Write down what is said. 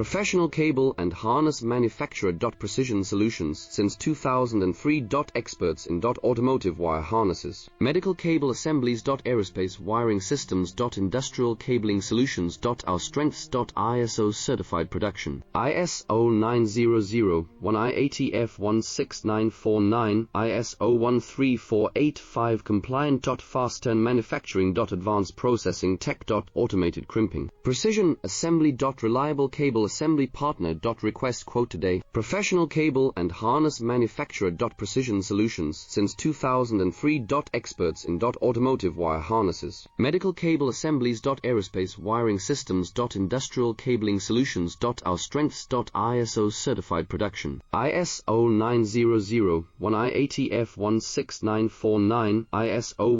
Professional cable and harness manufacturer. Precision solutions since 2003. Experts in automotive wire harnesses, medical cable assemblies. Aerospace wiring systems. Industrial cabling solutions. Our strengths. ISO certified production. ISO 9001, IATF 16949, ISO 13485 compliant. Fast turn manufacturing. Advanced processing tech. Automated crimping. Precision assembly. Reliable cable assembly partner. Request quote today. Professional cable and harness manufacturer. Precision solutions since 2003. Experts in automotive wire harnesses, medical cable assemblies. Aerospace wiring systems. Industrial cabling solutions. Our strengths. ISO certified production. ISO 9001, IATF 16949, ISO